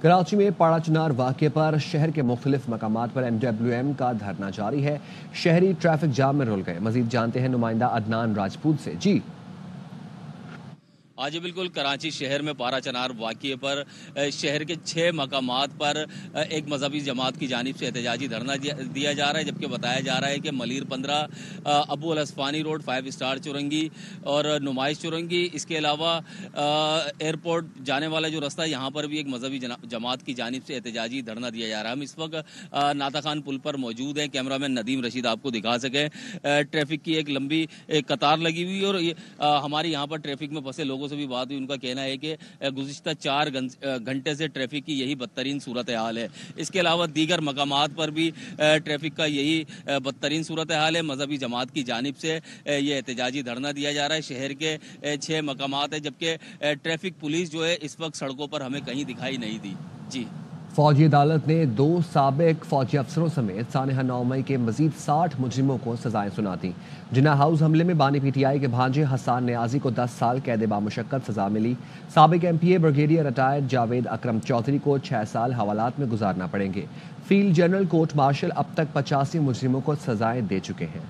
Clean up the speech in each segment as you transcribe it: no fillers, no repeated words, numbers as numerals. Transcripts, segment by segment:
कराची में पाड़ा चिनार वाक़े पर शहर के मुख्तलिफ मकामात पर MWM का धरना जारी है। शहरी ट्रैफिक जाम में रुल गए। मजीद जानते हैं नुमाइंदा अदनान राजपूत से। जी आज बिल्कुल कराची शहर में पारा चिनार वाक़े पर शहर के 6 मकामात पर एक मजहबी जमात की जानिब से एहतजाजी धरना दिया जा रहा है, जबकि बताया जा रहा है कि मलीर 15, अबू अल अस्फानी रोड, 5 स्टार चुरंगी और नुमाइश चुरंगी, इसके अलावा एयरपोर्ट जाने वाला जो रास्ता है यहाँ पर भी एक मजहबी जमात की जानिब से एहतजाजी धरना दिया जा रहा है। हम इस वक्त नाता खान पुल पर मौजूद हैं। कैमरामैन नदीम रशीद आपको दिखा सके ट्रैफिक की एक लंबी कतार लगी हुई, और हमारे यहाँ पर ट्रैफिक में फंसे लोगों से भी बात हुई। उनका कहना है कि गुज़िश्ता 4 घंटे से ट्रैफिक की यही बदतरीन सूरत हाल है। इसके अलावा दीगर मकामात पर भी ट्रैफिक का यही बदतरीन सूरत हाल है। मजहबी जमात की जानिब से ये एहतजाजी धरना दिया जा रहा है। शहर के 6 मकामात है, जबकि ट्रैफिक पुलिस जो है इस वक्त सड़कों पर हमें कहीं दिखाई नहीं दी। जी फौजी अदालत ने 2 साबिक फौजी अफसरों समेत सानहा 9 मई के मजीद 60 मुजरिमों को सजाएं सुना दी। जिन्ना हाउस हमले में बानी PTI के भांजे हसन नियाजी को 10 साल कैद बामुशक्कत सजा मिली। साबिक MPA ब्रिगेडियर रिटायर्ड जावेद अकरम चौधरी को 6 साल हवालात में गुजारना पड़ेंगे। फील्ड जनरल कोर्ट मार्शल अब तक 85 मुजरिमों को सजाएं दे चुके हैं।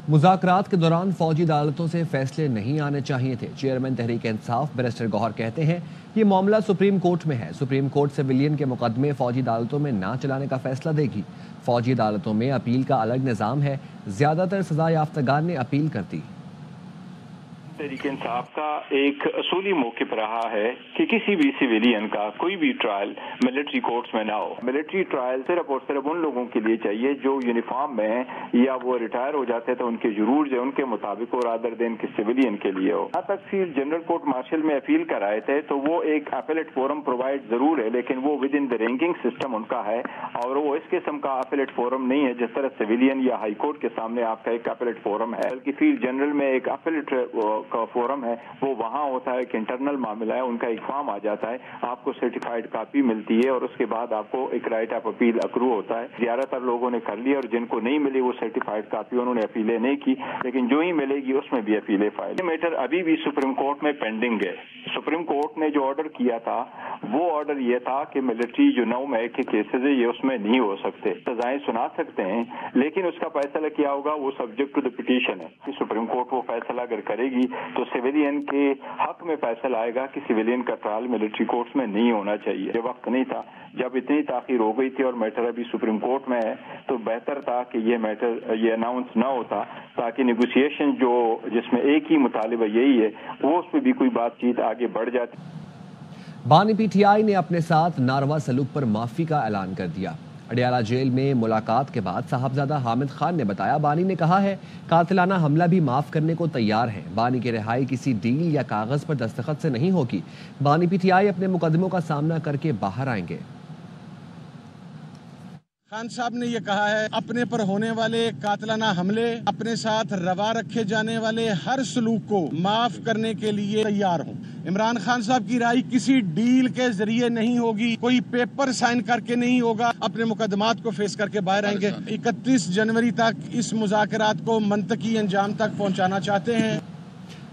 मुज़ाकरात के दौरान फौजी अदालतों से फैसले नहीं आने चाहिए थे। चेयरमैन तहरीक इंसाफ बैरिस्टर गौहर कहते हैं ये मामला सुप्रीम कोर्ट में है। सुप्रीम कोर्ट सिविलियन के मुकदमे फौजी अदालतों में ना चलाने का फैसला देगी। फौजी अदालतों में अपील का अलग निज़ाम है। ज़्यादातर सजा याफ्तागान ने अपील कर दी। तहरीक इंसाफ का एक असूली मौक़िफ़ रहा है कि किसी भी सिविलियन का कोई भी ट्रायल मिलिट्री कोर्ट्स में ना हो। मिलिट्री ट्रायल सिर्फ और सिर्फ उन लोगों के लिए चाहिए जो यूनिफॉर्म में हैं या वो रिटायर हो जाते हैं तो उनके जरूर जो उनके मुताबिक हो, रादर देन के सिविलियन के लिए हो। यहाँ तक फील्ड जनरल कोर्ट मार्शल में अपील कराए थे तो वो एक अपीलेट फोरम प्रोवाइड जरूर है, लेकिन वो with in the ranking system उनका है और वो इस किस्म का अपीलेट फोरम नहीं है जिस तरह सिविलियन या हाई कोर्ट के सामने आपका एक अपीलेट फोरम है, बल्कि फील्ड जनरल में एक अपीलेट का फोरम है। वो वहां होता है कि इंटरनल मामला है, उनका एक फॉर्म आ जाता है, आपको सर्टिफाइड कॉपी मिलती है और उसके बाद आपको एक राइट ऑफ अपील अक्रू होता है। ज्यादातर लोगों ने कर लिया और जिनको नहीं मिली वो सर्टिफाइड कॉपी उन्होंने अपीलें नहीं की, लेकिन जो ही मिलेगी उसमें भी अपीलें फाइल। मैटर अभी भी सुप्रीम कोर्ट में पेंडिंग है। सुप्रीम कोर्ट ने जो ऑर्डर किया था वो ऑर्डर ये था कि मिलिट्री जो 9 मई के केसेज है ये उसमें नहीं हो सकते, सजाएं सुना सकते हैं, लेकिन उसका फैसला क्या होगा वो सब्जेक्ट टू द पिटीशन है कि सुप्रीम कोर्ट वो फैसला अगर करेगी तो सिविलियन के हक में फैसला आएगा कि सिविलियन का ट्रायल मिलिट्री कोर्ट्स में नहीं होना चाहिए। ये वक्त नहीं था जब इतनी ताखीर हो गई थी और मैटर अभी सुप्रीम कोर्ट में है, तो बेहतर था कि ये मैटर ये अनाउंस ना होता ताकि नेगोशिएशन जो जिसमें एक ही मुतालिबा यही है वो उस पर भी कोई बातचीत आगे बढ़ जाती। बानी PTI ने अपने साथ नारवा सलूक पर माफी का ऐलान कर दिया। अडियाला जेल में मुलाकात के बाद साहबजादा हामिद खान ने बताया बानी ने कहा है कातिलाना हमला भी माफ करने को तैयार है। बानी की रिहाई किसी डील या कागज पर दस्तखत से नहीं होगी। बानी PTI अपने मुकदमों का सामना करके बाहर आएंगे। खान साहब ने ये कहा है अपने पर होने वाले कातिलाना हमले, अपने साथ रवा रखे जाने वाले हर सलूक को माफ करने के लिए तैयार हूँ। इमरान खान साहब की राय किसी डील के जरिए नहीं होगी, कोई पेपर साइन करके नहीं होगा। अपने मुकदमात को फेस करके बाहर आएंगे। 31 जनवरी तक इस मुज़ाकरात को मंतकी अंजाम तक पहुँचाना चाहते हैं।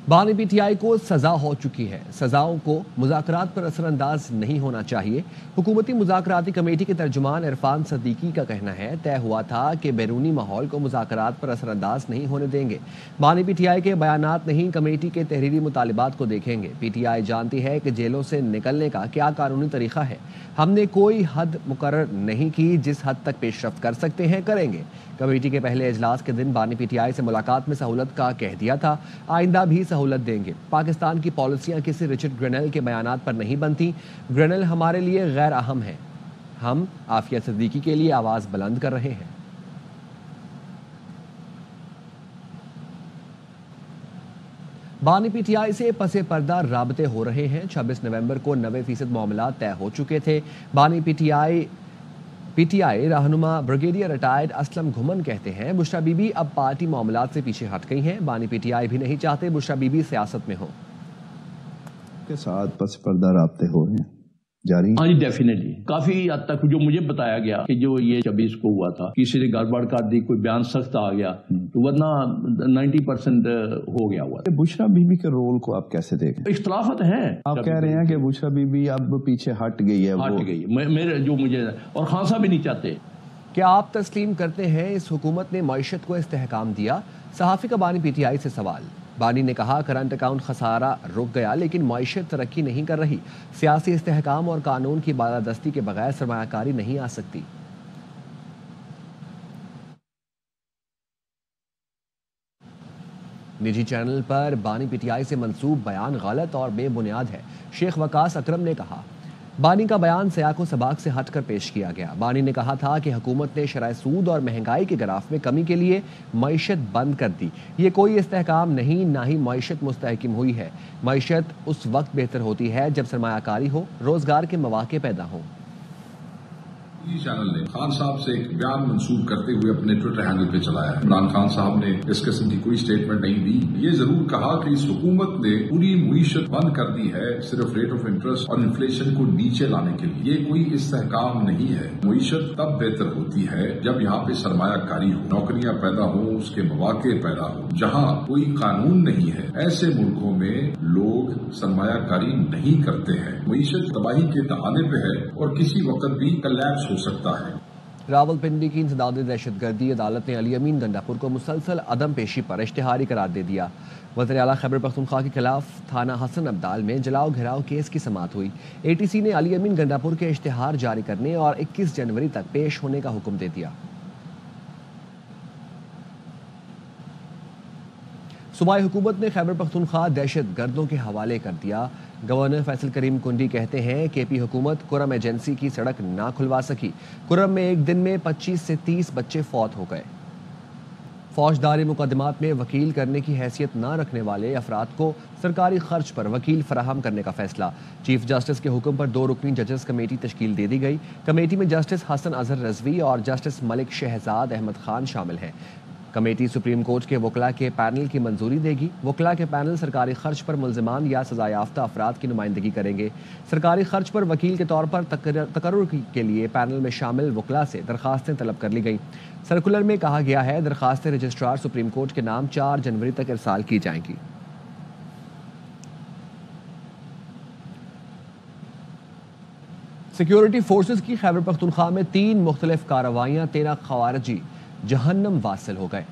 बानी PTI को सजा हो चुकी है। सजाओं को मुज़ाकरात पर असरअंदाज नहीं होना चाहिए। हुकूमती मुज़ाकराती कमेटी के तर्जुमान इरफान सदीकी का कहना है तय हुआ था कि बैरूनी माहौल को मुज़ाकरात पर असरअंदाज नहीं होने देंगे। बानी PTI के बयानात नहीं कमेटी के तहरीरी मुतालिबात को देखेंगे। PTI जानती है कि जेलों से निकलने का क्या कानूनी तरीका है। हमने कोई हद मुकर्रर नहीं की, जिस हद तक पेशरफ्त कर सकते हैं करेंगे। कमेटी के पहले इजलास के दिन बानी PTI से मुलाकात में सहूलत का कह दिया था, आइंदा भी सहूलत देंगे। पाकिस्तान की पॉलिसियां किसी रिचर्ड ग्रेनेल के बयानात पर नहीं बनती। ग्रेनेल हमारे लिए गैर अहम है। हम आफिया सिद्दीकी के लिए आवाज बुलंद कर रहे हैं। बानी PTI से पसे पर्दा राबते हो रहे हैं। 26 नवंबर को 90% मामला तय हो चुके थे। बानी PTI रहनुमा ब्रिगेडियर रिटायर्ड असलम घुमन कहते हैं बुशरा बीबी अब पार्टी मामलात से पीछे हट गई हैं। बानी PTI भी नहीं चाहते बुशरा बीबी सियासत में हो। के साथ पस पर्दा राब्ते हो रहे हैं। جاری؟ ہاں جی ڈیفینیٹلی، کافی حد تک جو مجھے بتایا گیا کہ جو یہ 26 کو ہوا تھا کسی نے گڑبڑ کر دی، کوئی بیان سخت آ گیا تو ورنہ 90% ہو گیا ہوا. بشرا بی بی کے رول کو آپ کیسے دیکھیں؟ اختلافات ہیں، آپ کہہ رہے ہیں کہ بشرا بی بی اب پیچھے ہٹ گئی ہے، ہٹ گئی میرے جو مجھے، اور خان صاحب بھی نہیں چاہتے. کیا آپ تسلیم کرتے ہیں اس حکومت نے معیشت کو استحکام دیا؟ صحافی کا بانی پی ٹی آئی سے سوال. بانی نے کہا کرنٹ اکاؤنٹ خسارہ رک گیا لیکن معیشت ترقی نہیں کر رہی. سیاسی استحکام اور قانون کی بالادستی کے بغیر سرمایہ کاری نہیں آ سکتی. نجی چینل پر بانی پی ٹی آئی سے منسوب بیان غلط اور بے بنیاد ہے. شیخ وقاص اکرم نے کہا بانی کا بیان سیاق و سباق سے ہٹ کر پیش کیا گیا. بانی نے کہا تھا کہ حکومت نے شرح سود اور مہنگائی کے گراف میں کمی کے لیے معیشت بند کر دی. یہ کوئی استحکام نہیں، نہ ہی معیشت مستحکم ہوئی ہے. معیشت اس وقت بہتر ہوتی ہے جب سرمایہ کاری ہو، روزگار کے مواقع پیدا ہوں. چینل نے خان صاحب سے ایک بیان منسوب کرتے ہوئے اپنے ٹویٹر ہینڈل پہ چلایا ہے. عمران خان صاحب نے اس قسم کی کوئی سٹیٹمنٹ نہیں دی. یہ ضرور کہا کہ اس حکومت نے پوری معیشت بند کر دی ہے صرف ریٹ آف انٹرسٹ اور انفلیشن کو نیچے لانے کے لیے. یہ کوئی استحکام نہیں ہے. معیشت تب بہتر ہوتی ہے جب یہاں پہ سرمایہ کاری ہو، نوکریاں پیدا ہوں، اس کے مواقع پیدا ہوں. جہاں کوئی قانون نہیں ہے ایسے ملکوں میں لوگ سرمایہ کاری نہیں کرتے ہیں. معیشت تباہی کے دہانے پہ ہے اور کسی وقت بھی کلیپس ہو سکتا ہے. راولپنڈی کی انسداد دہشت گردی عدالت نے علی امین گنڈاپور کو مسلسل عدم پیشی پر اشتہاری قرار دے دیا. وزیر اعلیٰ خیبر پختونخوا کے خلاف تھانہ حسن عبدال میں جلاؤ گھراؤ کیس کی سماعت ہوئی. اے ٹی سی نے علی امین گنڈاپور کے اشتہار جاری کرنے اور 21 جنوری تک پیش ہونے کا حکم دے دیا. صوبائی حکومت نے خیبر پختونخوا دہشت گردوں کے حوالے کر دیا. گورنر فیصل کریم کنڈی کہتے ہیں کہ پی حکومت کرم ایجنسی کی سڑک نہ کھلوا سکی. کرم میں ایک دن میں 25 سے 30 بچے فوت ہو گئے. فوجداری مقدمات میں وکیل کرنے کی حیثیت نہ رکھنے والے افراد کو سرکاری خرچ پر وکیل فراہم کرنے کا فیصلہ. چیف جسٹس کے حکم پر 2 رکنی ججز کمیٹی تشکیل دے دی گئی. کمیٹی میں جسٹس حسن اظہر رضوی اور جسٹس ملک شہزاد احمد خان شامل ہیں. کمیٹی سپریم کورٹ کے وکلاء کے پینل کی منظوری دے گی. وکلاء کے پینل سرکاری خرچ پر ملزمان یا سزا یافتہ افراد کی نمائندگی کریں گے. سرکاری خرچ پر وکیل کے طور پر تقرر کے لیے پینل میں شامل وکلاء سے درخواستیں طلب کر لی گئیں. سرکولر میں کہا گیا ہے درخواستیں رجسٹرار سپریم کورٹ کے نام 4 جنوری تک ارسال کی جائیں گی. سیکیورٹی فورسز کی خیبر پختونخوا میں 3 مختلف کارروائیاں 13 خوارجی جہنم واصل ہو گئے.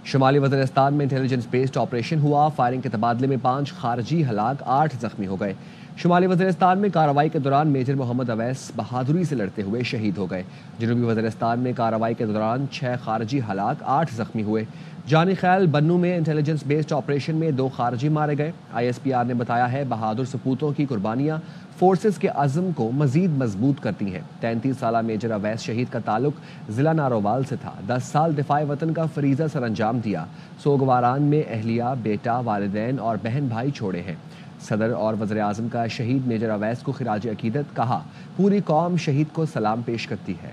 شمالی وزیرستان میں انٹیلیجنس بیسڈ آپریشن ہوا. فائرنگ کے تبادلے میں 5 خارجی ہلاک، 8 زخمی ہو گئے. شمالی وزیرستان میں کارروائی کے دوران میجر محمد اویس بہادری سے لڑتے ہوئے شہید ہو گئے. جنوبی وزیرستان میں کارروائی کے دوران 6 خارجی ہلاک، 8 زخمی ہوئے. جانی خیل بنو میں انٹیلیجنس بیسڈ آپریشن میں 2 خارجی مارے گئے. آئی ایس پی آر نے بتایا ہے بہادر سپوتوں کی قربانیاں فورسز کے عزم کو مزید مضبوط کرتی ہیں. 33 سالہ میجر اویس شہید کا تعلق ضلع نارووال سے تھا. 10 سال دفاع وطن کا فریضہ سر انجام دیا. سوگواران میں اہلیہ، بیٹا، والدین اور بہن بھائی چھوڑے ہیں. صدر اور وزیر اعظم کا شہید میجر اویس کو خراج عقیدت. کہا پوری قوم شہید کو سلام پیش کرتی ہے.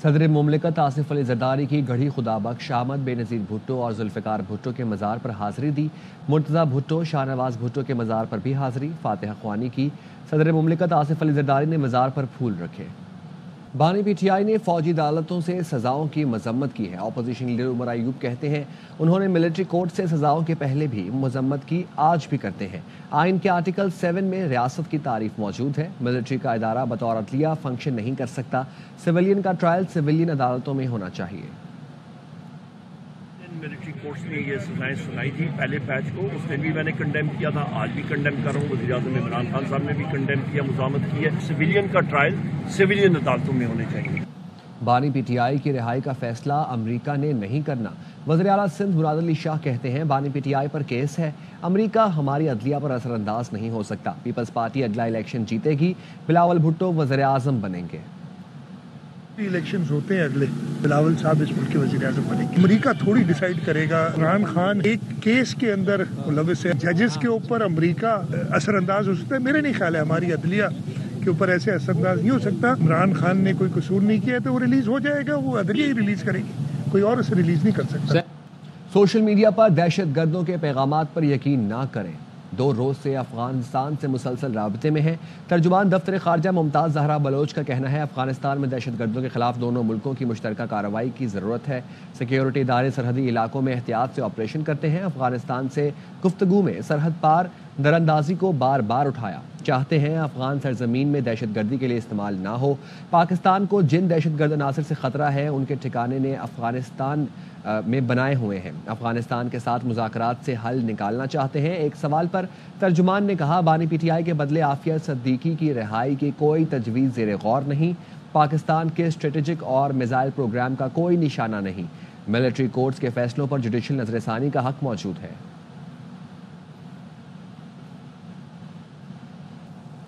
صدر مملکت آصف علی زرداری کی گڑھی خدا بخش احمد بے نظیر بھٹو اور ذوالفقار بھٹو کے مزار پر حاضری دی. مرتضی بھٹو، شاہ نواز بھٹو کے مزار پر بھی حاضری، فاتحہ خوانی کی. صدر مملکت آصف علی زرداری نے مزار پر پھول رکھے. بانی پی ٹی آئی نے فوجی عدالتوں سے سزاؤں کی مذمت کی ہے. اپوزیشن لیڈر عمر ایوب کہتے ہیں انہوں نے ملٹری کورٹ سے سزاؤں کے پہلے بھی مذمت کی، آج بھی کرتے ہیں. آئین کے آرٹیکل 7 میں ریاست کی تعریف موجود ہے. ملٹری کا ادارہ بطور عدلیہ فنکشن نہیں کر سکتا. سویلین کا ٹرائل سویلین عدالتوں میں ہونا چاہیے. ملٹری کورٹس نے یہ سزائیں سنائی تھی پہلے پیچ کو، اس دن بھی میں نے کنڈیم کیا تھا، آج بھی کنڈیم کر رہا ہوں. وزیر اعظم عمران خان صاحب نے بھی کنڈیم کیا، مزاحمت کی ہے. سویلین کا ٹرائل سویلین عدالتوں میں ہونے چاہیے. بانی پی ٹی آئی کی رہائی کا فیصلہ امریکہ نے نہیں کرنا. وزیر اعلیٰ سندھ مراد علی شاہ کہتے ہیں بانی P T I per case ہے، امریکہ ہماری عدلیہ پر اثر انداز نہیں ہو سکتا. پیپلز پارٹی اگلا الیکشن جیتے گی، بلاول بھٹو وزیر اعظم بنیں گے. الیکشنز ہوتے ہیں اگلے، بلاول صاحب اس ملک کے وزیر اعظم بنے گے. امریکہ تھوڑی ڈیسائیڈ کرے گا. عمران خان ایک کیس کے اندر ملوث ہے، ججز کے اوپر امریکہ اثر انداز ہو سکتا ہے. میرے نہیں خیال ہے ہماری عدلیہ کے اوپر ایسے اثر انداز نہیں ہو سکتا. عمران خان نے کوئی قصور نہیں کیا تو وہ ریلیز ہو جائے گا، وہ عدلیہ ہی ریلیز کرے گی، کوئی اور اسے ریلیز نہیں کر سکتا. सोशल मीडिया पर दहशत गर्दों के पैगामात पर यकीन ना करें। 2 रोज से अफगानिस्तान से मुसलसल राबते में है। तर्जुमान दफ्तर खारजा मुमताज़ जहरा बलोच का कहना है अफगानिस्तान में दहशत गर्दों के खिलाफ दोनों मुल्कों की मुश्तरका कार्रवाई की ज़रूरत है। सिक्योरिटी इदारे सरहदी इलाकों में एहतियात से ऑपरेशन करते हैं। अफगानिस्तान से गुफ्तगू में सरहद पार दरअंदाजी को बार बार उठाया। चाहते हैं अफगान सरजमीन में दहशत गर्दी के लिए इस्तेमाल ना हो। पाकिस्तान को जिन दहशत गर्द अनासर से ख़तरा है उनके ठिकाने ने अफगानिस्तान में बनाए हुए हैं। अफगानिस्तान के साथ मुज़ाकरात से हल निकालना चाहते हैं। एक सवाल पर तर्जुमान ने कहा बानी पीटीआई के बदले आफिया सिद्दीकी की रिहाई की कोई तजवीज़ ज़ेरे गौर नहीं। पाकिस्तान के स्ट्रेटेजिक और मिसाइल प्रोग्राम का कोई निशाना नहीं। मिलिट्री कोर्ट्स के फैसलों पर जुडिशल नजरसानी का हक मौजूद है।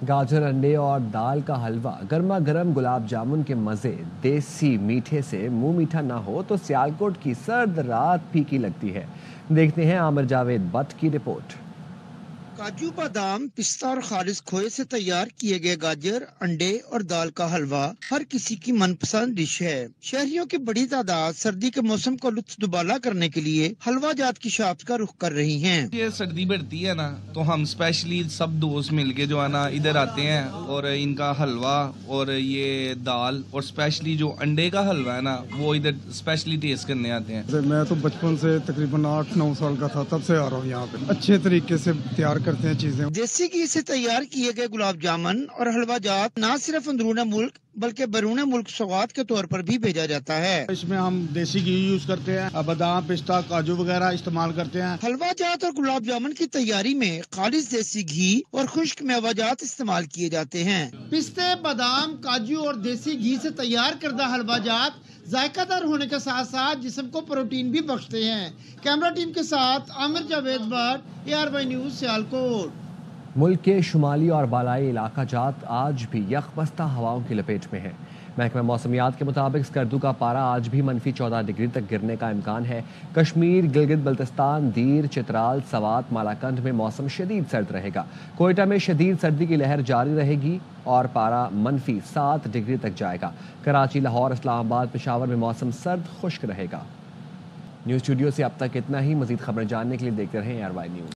गाजर, अंडे और दाल का हलवा, गर्मा गर्म गुलाब जामुन के मज़े, देसी मीठे से मुंह मीठा ना हो तो सियालकोट की सर्द रात फीकी लगती है। देखते हैं आमिर जावेद बट की रिपोर्ट। काजू, बादाम, पिस्ता और खालिस खोए से तैयार किए गए गाजर, अंडे और दाल का हलवा हर किसी की मनपसंद डिश है। शहरियों की बड़ी तादाद सर्दी के मौसम को लुत्फ दुबाला करने के लिए हलवा जात की शॉप्स का रुख कर रही हैं। ये सर्दी बढ़ती है ना तो हम स्पेशली सब दोस्त मिलके जो है ना इधर आते हैं और इनका हलवा और ये दाल और स्पेशली जो अंडे का हलवा है ना वो इधर स्पेशली टेस्ट करने आते हैं। मैं तो बचपन से तकरीबन 8-9 साल का था तब से आ रहा हूँ यहाँ पे। अच्छे तरीके से तैयार करते हैं चीजें। देसी घी से तैयार किए गए गुलाब जामुन और हलवा जात न सिर्फ अंदरूनी मुल्क बल्कि बैरून मुल्क सौगात के तौर पर भी भेजा जाता है। इसमें हम देसी घी यूज करते हैं, बादाम, पिस्ता, काजू वगैरह इस्तेमाल करते हैं। हलवा जात और गुलाब जामुन की तैयारी में खालिस देसी घी और खुश्क मेवा जात इस्तेमाल किए जाते हैं। पिस्ते, बादाम, काजू और देसी घी से तैयार करदा हलवा जात जायकादार होने के साथ साथ जिस्म को प्रोटीन भी बख्शते हैं। कैमरा टीम के साथ आमिर जावेद भट्ट, ARY न्यूज, सियालकोट। मुल्क के शुमाली और बालाई इलाका जात आज भी यकबस्ता हवाओं की लपेट में है। महकमा मौसमियात के मुताबिक स्कर्दू का पारा आज भी -14 डिग्री तक गिरने का इम्कान है। कश्मीर, गिलगित बल्तिस्तान, दीर, चित्राल, सवात, मालाकंड में मौसम शदीद सर्द रहेगा। कोयटा में शदीद सर्दी की लहर जारी रहेगी और पारा -7 डिग्री तक जाएगा। कराची, लाहौर, इस्लामाबाद, पेशावर में मौसम सर्द खुश्क रहेगा। न्यूज़ स्टूडियो से अब तक इतना ही। मजीद खबरें जानने के लिए देखते रहें ARY न्यूज़।